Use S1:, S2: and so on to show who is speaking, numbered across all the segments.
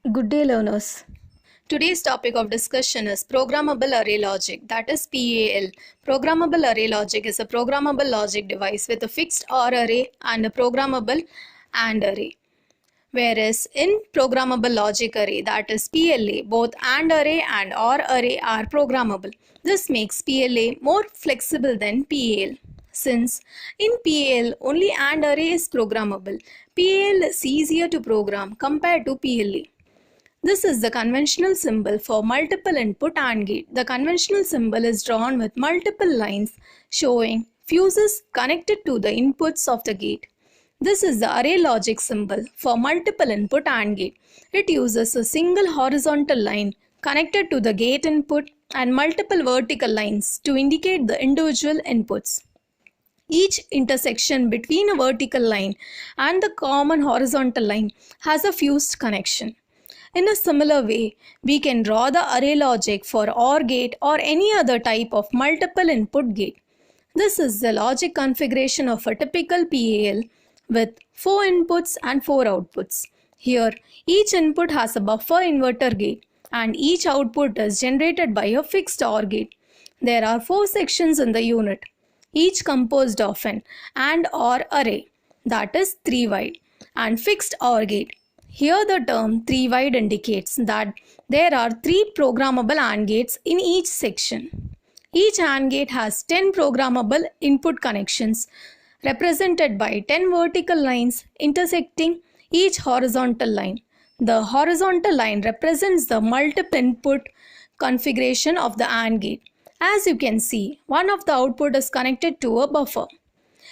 S1: Good day, learners. Today's topic of discussion is programmable array logic, that is PAL. Programmable array logic is a programmable logic device with a fixed OR array and a programmable AND array. Whereas in programmable logic array, that is PLA, both AND array and OR array are programmable. This makes PLA more flexible than PAL. Since in PAL only AND array is programmable, PAL is easier to program compared to PLA. This is the conventional symbol for multiple input AND gate. The conventional symbol is drawn with multiple lines showing fuses connected to the inputs of the gate. This is the array logic symbol for multiple input AND gate. It uses a single horizontal line connected to the gate input and multiple vertical lines to indicate the individual inputs. Each intersection between a vertical line and the common horizontal line has a fused connection. In a similar way, we can draw the array logic for OR gate or any other type of multiple input gate. This is the logic configuration of a typical PAL with 4 inputs and 4 outputs. Here, each input has a buffer inverter gate and each output is generated by a fixed OR gate. There are 4 sections in the unit, each composed of an AND OR array, that is 3 wide, and fixed OR gate. Here the term 3 wide indicates that there are 3 programmable AND gates in each section. Each AND gate has 10 programmable input connections represented by 10 vertical lines intersecting each horizontal line. The horizontal line represents the multiple input configuration of the AND gate. As you can see, one of the output is connected to a buffer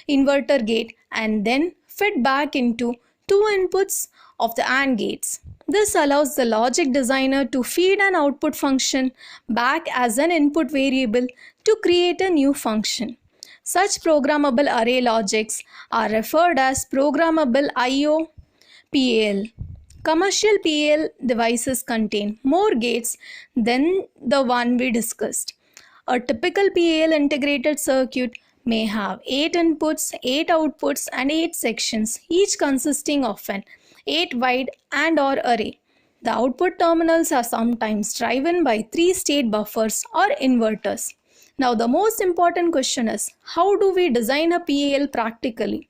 S1: inverter gate and then fed back into 2 inputs of the AND gates. This allows the logic designer to feed an output function back as an input variable to create a new function. Such programmable array logics are referred as programmable I/O PAL. Commercial PAL devices contain more gates than the one we discussed. A typical PAL integrated circuit may have 8 inputs, 8 outputs and 8 sections, each consisting of an 8 wide AND OR array. The output terminals are sometimes driven by 3 state buffers or inverters. Now the most important question is, how do we design a PAL practically?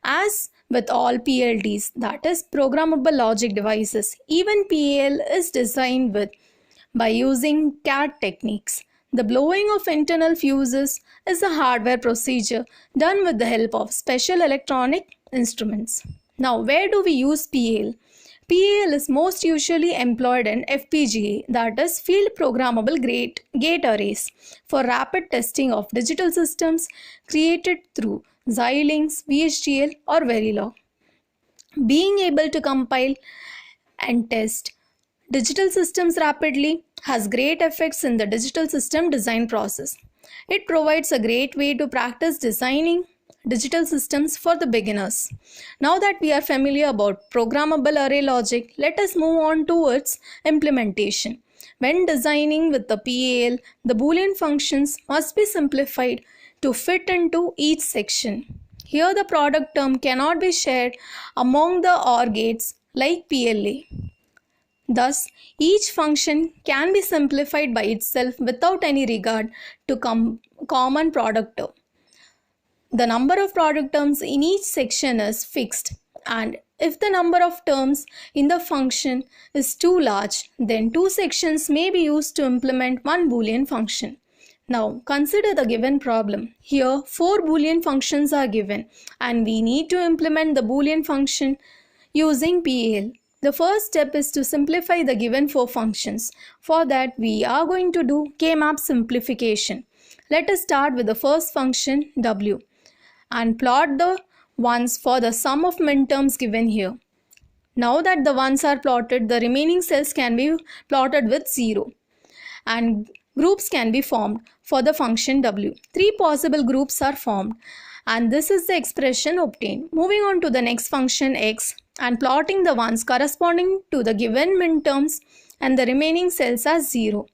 S1: As with all PLDs, that is programmable logic devices, even PAL is designed by using CAD techniques. The blowing of internal fuses is a hardware procedure done with the help of special electronic instruments. Now, where do we use PAL? PAL is most usually employed in FPGA, that is Field Programmable Gate Arrays, for rapid testing of digital systems created through Xilinx, VHDL or Verilog. Being able to compile and test digital systems rapidly has great effects in the digital system design process. It provides a great way to practice designing digital systems for the beginners. Now that we are familiar about programmable array logic, let us move on towards implementation. When designing with the PAL, the Boolean functions must be simplified to fit into each section. Here the product term cannot be shared among the OR gates like PLA. Thus, each function can be simplified by itself without any regard to common product term. The number of product terms in each section is fixed, and if the number of terms in the function is too large, then 2 sections may be used to implement one Boolean function. Now, consider the given problem. Here, 4 Boolean functions are given, and we need to implement the Boolean function using PAL. The first step is to simplify the given 4 functions. For that, we are going to do K-map simplification. Let us start with the first function W and plot the ones for the sum of minterms given here. Now that the ones are plotted, the remaining cells can be plotted with 0 and groups can be formed for the function W. 3 possible groups are formed and this is the expression obtained. Moving on to the next function X and plotting the ones corresponding to the given minterms and the remaining cells as 0.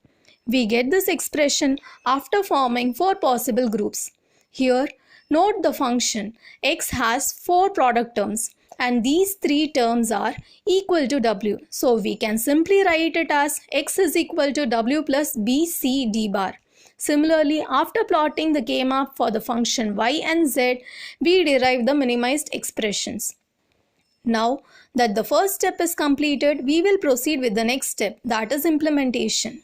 S1: We get this expression after forming 4 possible groups. Here, note the function X has 4 product terms and these three terms are equal to w. So we can simply write it as x is equal to w plus b c d bar. Similarly, after plotting the K-map for the function y and z, we derive the minimized expressions. Now that the first step is completed, we will proceed with the next step, that is implementation.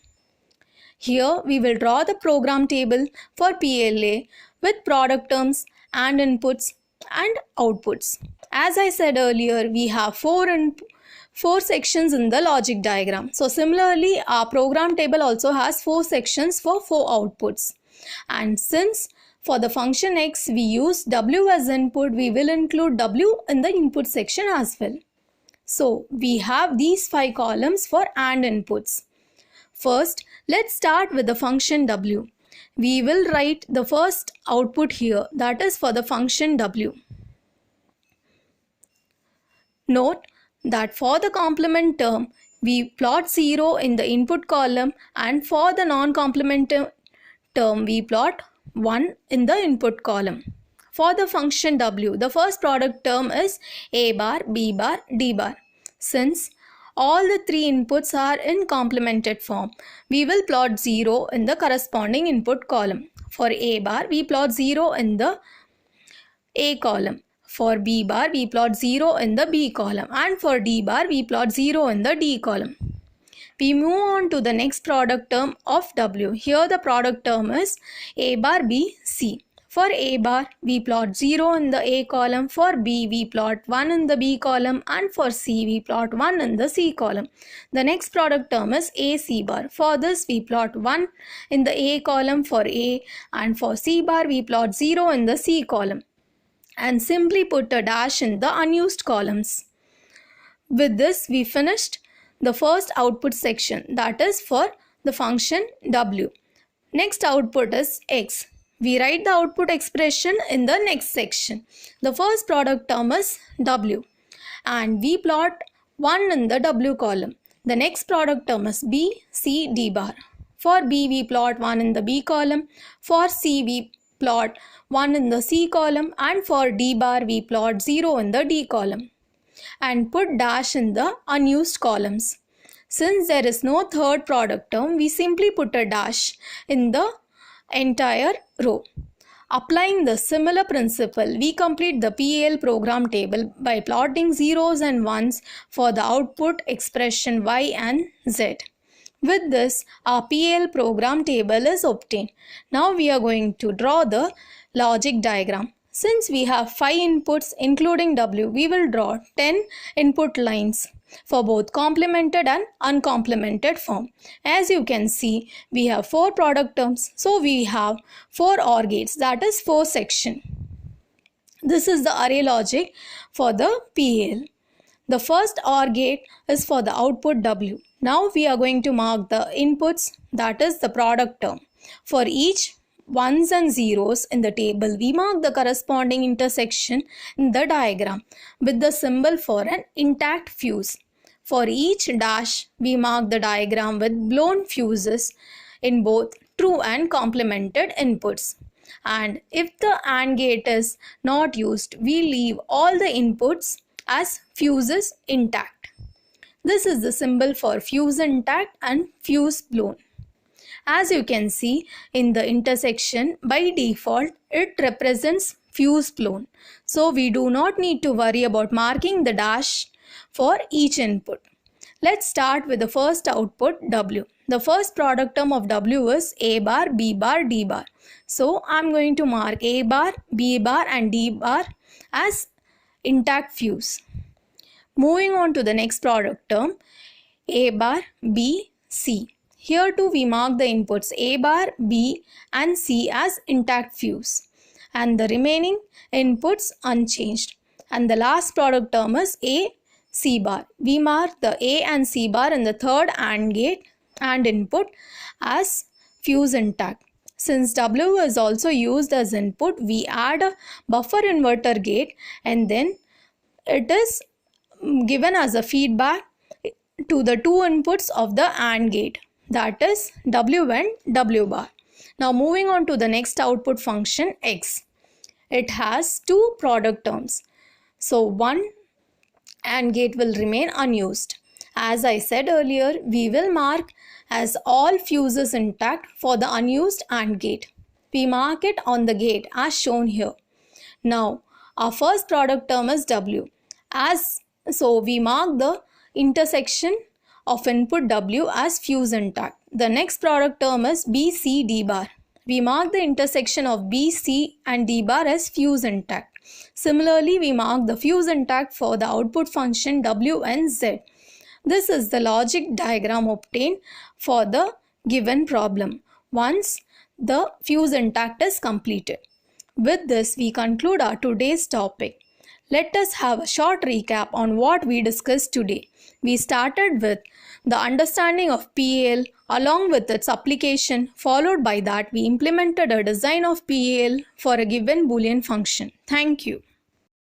S1: Here we will draw the program table for PLA with product terms and inputs and outputs. As I said earlier, we have four sections in the logic diagram. So similarly, our program table also has 4 sections for 4 outputs. And since for the function x we use w as input, we will include w in the input section as well. So we have these 5 columns for AND inputs. First, let's start with the function w. We will write the first output here, that is for the function w. Note that for the complement term, we plot 0 in the input column, and for the non-complement term, we plot 1 in the input column. For the function w, the first product term is a bar, b bar, d bar. Since all the 3 inputs are in complemented form, we will plot 0 in the corresponding input column. For a bar, we plot 0 in the a column. For b bar, we plot 0 in the b column, and for d bar, we plot 0 in the d column. We move on to the next product term of w. Here the product term is a bar, b, c. For a bar, we plot 0 in the a column, for b, we plot 1 in the b column, and for c, we plot 1 in the c column. The next product term is a c bar. For this, we plot 1 in the a column for a, and for c bar, we plot 0 in the c column, and simply put a dash in the unused columns. With this, we finished the first output section, that is for the function w. Next output is x. We write the output expression in the next section. The first product term is w, and we plot 1 in the w column. The next product term is b, c, d bar. For b, we plot 1 in the b column. For c, we plot 1 in the c column, and for d bar, we plot 0 in the d column, and put dash in the unused columns. Since there is no third product term, we simply put a dash in the entire row. Applying the similar principle, we complete the PAL program table by plotting zeros and ones for the output expression y and z. With this, our PAL program table is obtained. Now we are going to draw the logic diagram. Since we have 5 inputs including w, we will draw 10 input lines for both complemented and uncomplemented form. As you can see, we have 4 product terms, so we have 4 OR gates, that is 4 sections. This is the array logic for the PAL. The first OR gate is for the output w. Now we are going to mark the inputs, that is the product term. For each ones and zeros in the table, we mark the corresponding intersection in the diagram with the symbol for an intact fuse. For each dash, we mark the diagram with blown fuses in both true and complemented inputs. And if the AND gate is not used, we leave all the inputs as fuses intact. This is the symbol for fuse intact and fuse blown. As you can see in the intersection, by default it represents fuse blown. So we do not need to worry about marking the dash for each input. Let's start with the first output w. The first product term of w is a bar, b bar, d bar. So I'm going to mark a bar, b bar and d bar as intact fuse. Moving on to the next product term, a bar, b, c. Here too we mark the inputs a bar, b and c as intact fuse, and the remaining inputs unchanged. And the last product term is a c bar. We mark the a and c bar in the third AND gate and input as fuse intact. Since w is also used as input, we add a buffer inverter gate and then it is given as a feedback to the 2 inputs of the AND gate, that is w and w bar. Now moving on to the next output function x. It has 2 product terms. So one AND gate will remain unused. As I said earlier, we will mark as all fuses intact for the unused AND gate. We mark it on the gate as shown here. Now, our first product term is W. So we mark the intersection of input W as fuse intact. The next product term is B, C, D bar. We mark the intersection of B, C and D bar as fuse intact. Similarly, we mark the fuse intact for the output function W and Z. This is the logic diagram obtained for the given problem once the fuse intact is completed. With this, we conclude our today's topic. Let us have a short recap on what we discussed today. We started with the understanding of PAL along with its application. Followed by that, we implemented a design of PAL for a given Boolean function. Thank you.